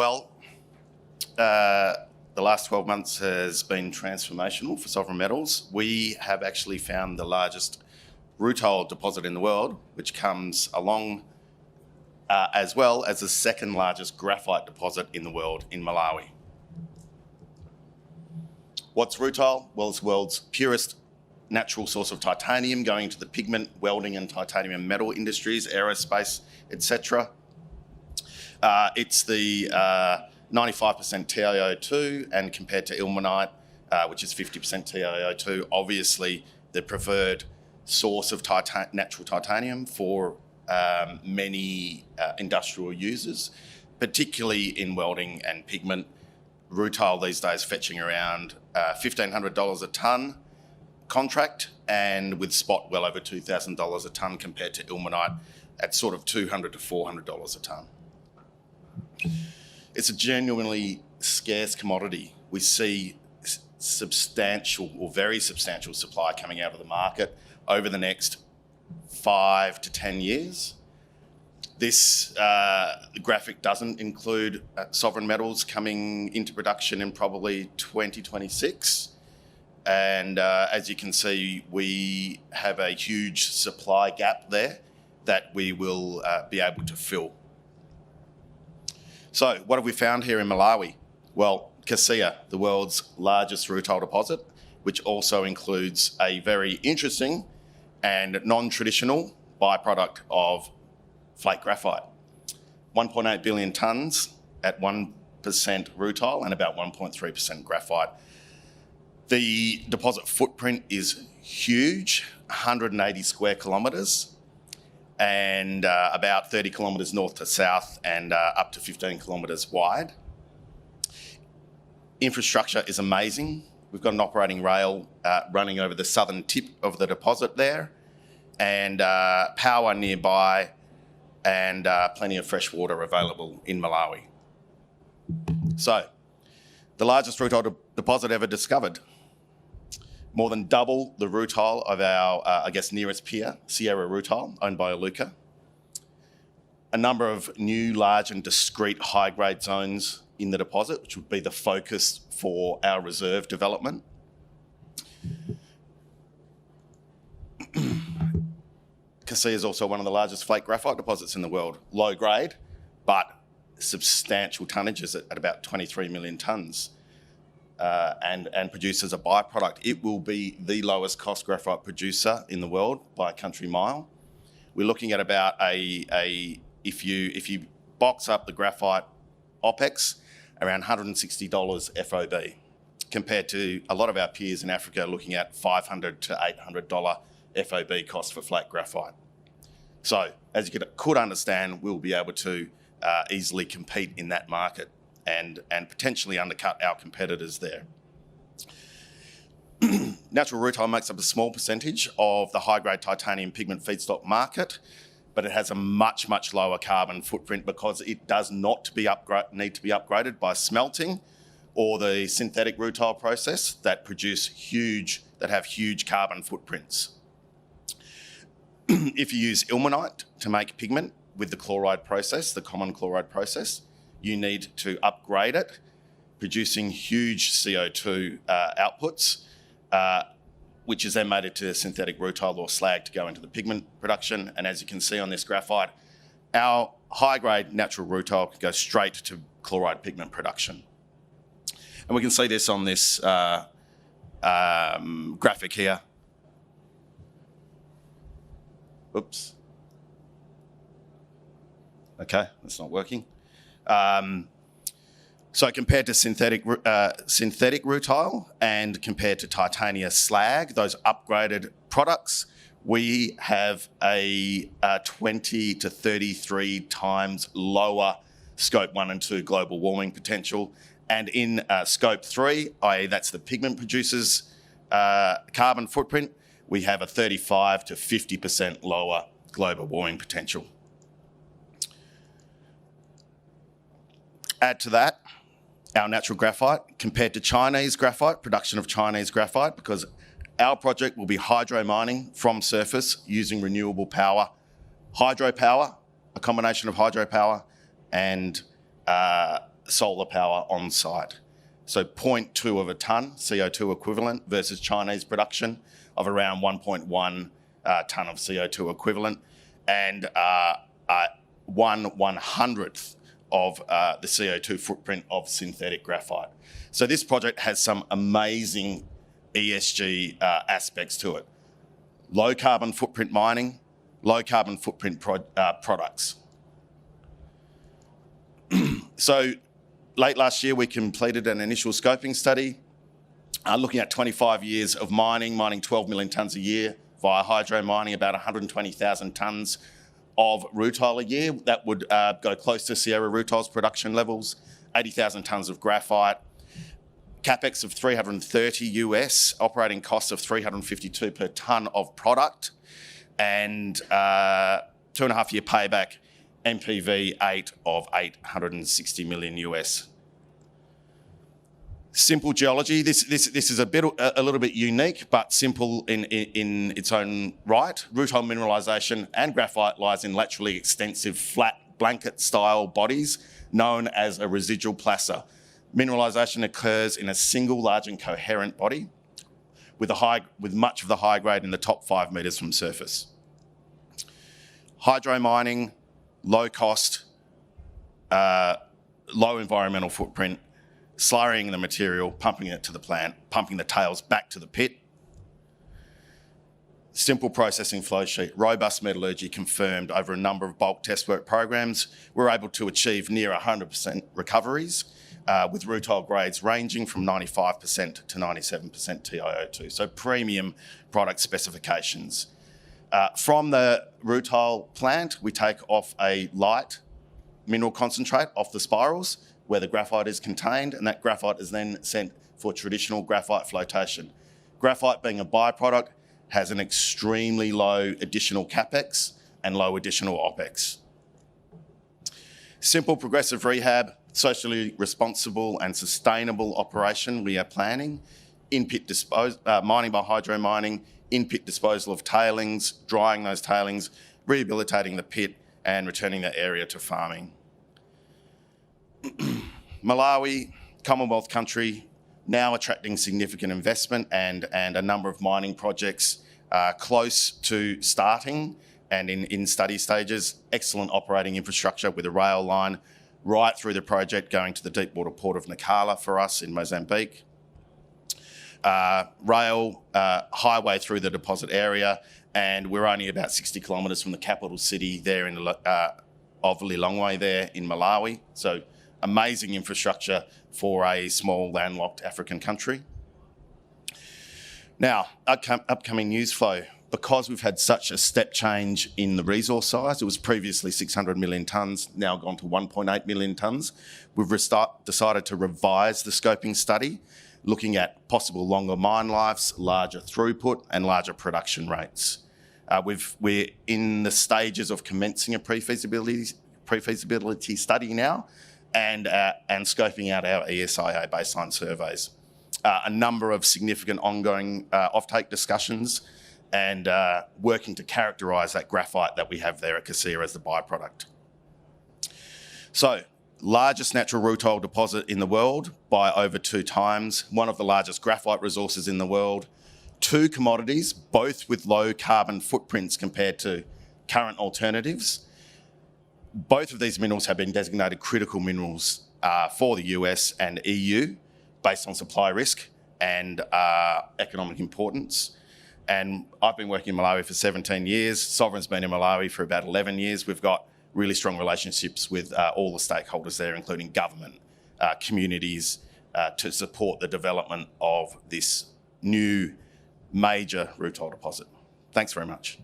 Well, the last 12 months has been transformational for sovereign metals. We have actually found the largest rutile deposit in the world, which comes along as well as the second largest graphite deposit in the world in Malawi. What's rutile? Well, it's the world's purest natural source of titanium, going into the pigment, welding and titanium metal industries, aerospace, etc. It's the 95% TiO2, and compared to ilmenite, which is 50% TiO2, obviously the preferred source of natural titanium for many industrial users, particularly in welding and pigment. Rutile these days fetching around $1,500 a tonne contract, and with spot well over $2,000 a tonne, compared to ilmenite at sort of $200 to $400 a tonne. It's a genuinely scarce commodity. We see substantial or very substantial supply coming out of the market over the next 5 to 10 years. This graphic doesn't include sovereign metals coming into production in probably 2026. And as you can see, we have a huge supply gap there that we will be able to fill. So what have we found here in Malawi? Well, Kasia, the world's largest rutile deposit, which also includes a very interesting and non-traditional byproduct of flake graphite. 1.8 billion tonnes at 1% rutile and about 1.3% graphite. The deposit footprint is huge, 180 square kilometres, and about 30 kilometres north to south and up to 15 kilometres wide. Infrastructure is amazing. We've got an operating rail running over the southern tip of the deposit there, and power nearby, and plenty of fresh water available in Malawi. So, the largest rutile deposit ever discovered. More than double the rutile of our, nearest peer, Sierra Rutile, owned by Iluka. A number of new, large and discrete high-grade zones in the deposit, which would be the focus for our reserve development. Kasia is also one of the largest flake graphite deposits in the world. Low grade, but substantial tonnages at about 23 million tonnes. And produces a byproduct. It will be the lowest cost graphite producer in the world by a country mile. We're looking at about if you box up the graphite OPEX, around $160 FOB, compared to a lot of our peers in Africa looking at $500 to $800 FOB cost for flake graphite. So, as you could understand, we'll be able to easily compete in that market and potentially undercut our competitors there. Natural rutile makes up a small percentage of the high-grade titanium pigment feedstock market, but it has a much, much lower carbon footprint because it does not need to be upgraded by smelting or the synthetic rutile process that have huge carbon footprints. If you use ilmenite to make pigment with the chloride process, the common chloride process, you need to upgrade it, producing huge CO2 outputs, which is then made into synthetic rutile or slag to go into the pigment production. And as you can see on this graphite, our high-grade natural rutile can go straight to chloride pigment production. And we can see this on this graphic here. Oops. Okay, that's not working. So compared to synthetic rutile and compared to titania slag, those upgraded products, we have a 20 to 33 times lower scope 1 and 2 global warming potential. And in scope 3, i.e. that's the pigment producers' carbon footprint, we have a 35 to 50% lower global warming potential. Add to that our natural graphite compared to Chinese graphite, production of Chinese graphite, because our project will be hydro mining from surface using renewable power, hydropower, a combination of hydropower and solar power on site. So 0.2 of a tonne CO2 equivalent versus Chinese production of around 1.1 tonne of CO2 equivalent, and 1/100th of the CO2 footprint of synthetic graphite. So this project has some amazing ESG aspects to it. Low carbon footprint mining, low carbon footprint products. So late last year, we completed an initial scoping study looking at 25 years of mining 12 million tonnes a year via hydro mining, about 120,000 tonnes of rutile a year. That would go close to Sierra Rutile's production levels, 80,000 tonnes of graphite, capex of $330 US, operating costs of $352 per tonne of product, and 2.5-year payback, NPV 8 of $860 million US. Simple geology. This is a little bit unique, but simple in its own right. Rutile mineralisation and graphite lies in laterally extensive flat blanket-style bodies known as a residual placer. Mineralisation occurs in a single large and coherent body with much of the high grade in the top 5 metres from surface. Hydro mining, low cost, low environmental footprint, slurrying the material, pumping it to the plant, pumping the tails back to the pit. Simple processing flow sheet, robust metallurgy confirmed over a number of bulk test work programs. We're able to achieve near 100% recoveries with rutile grades ranging from 95% to 97% TiO2, so premium product specifications. From the rutile plant, we take off a light mineral concentrate off the spirals where the graphite is contained, and that graphite is then sent for traditional graphite flotation. Graphite, being a byproduct, has an extremely low additional capex and low additional opex. Simple progressive rehab, socially responsible and sustainable operation we are planning. In-pit mining by hydro mining, in-pit disposal of tailings, drying those tailings, rehabilitating the pit and returning the area to farming. Malawi, Commonwealth country, now attracting significant investment and a number of mining projects close to starting and in study stages. Excellent operating infrastructure with a rail line right through the project going to the deep water port of Nacala for us in Mozambique. Rail, highway through the deposit area, and we're only about 60 kilometres from the capital city there of Lilongwe there in Malawi. So amazing infrastructure for a small landlocked African country. Now, upcoming news flow. Because we've had such a step change in the resource size, it was previously 600 million tonnes, now gone to 1.8 million tonnes. We've decided to revise the scoping study, looking at possible longer mine lives, larger throughput and larger production rates. We're in the stages of commencing a pre-feasibility study now and scoping out our ESIA baseline surveys. A number of significant ongoing offtake discussions and working to characterise that graphite that we have there at Cassia as the byproduct. So, largest natural rutile deposit in the world by over 2 times, one of the largest graphite resources in the world, 2 commodities, both with low carbon footprints compared to current alternatives. Both of these minerals have been designated critical minerals for the US and EU based on supply risk and economic importance. And I've been working in Malawi for 17 years. Sovereign's been in Malawi for about 11 years. We've got really strong relationships with all the stakeholders there, including government, communities, to support the development of this new major rutile deposit. Thanks very much.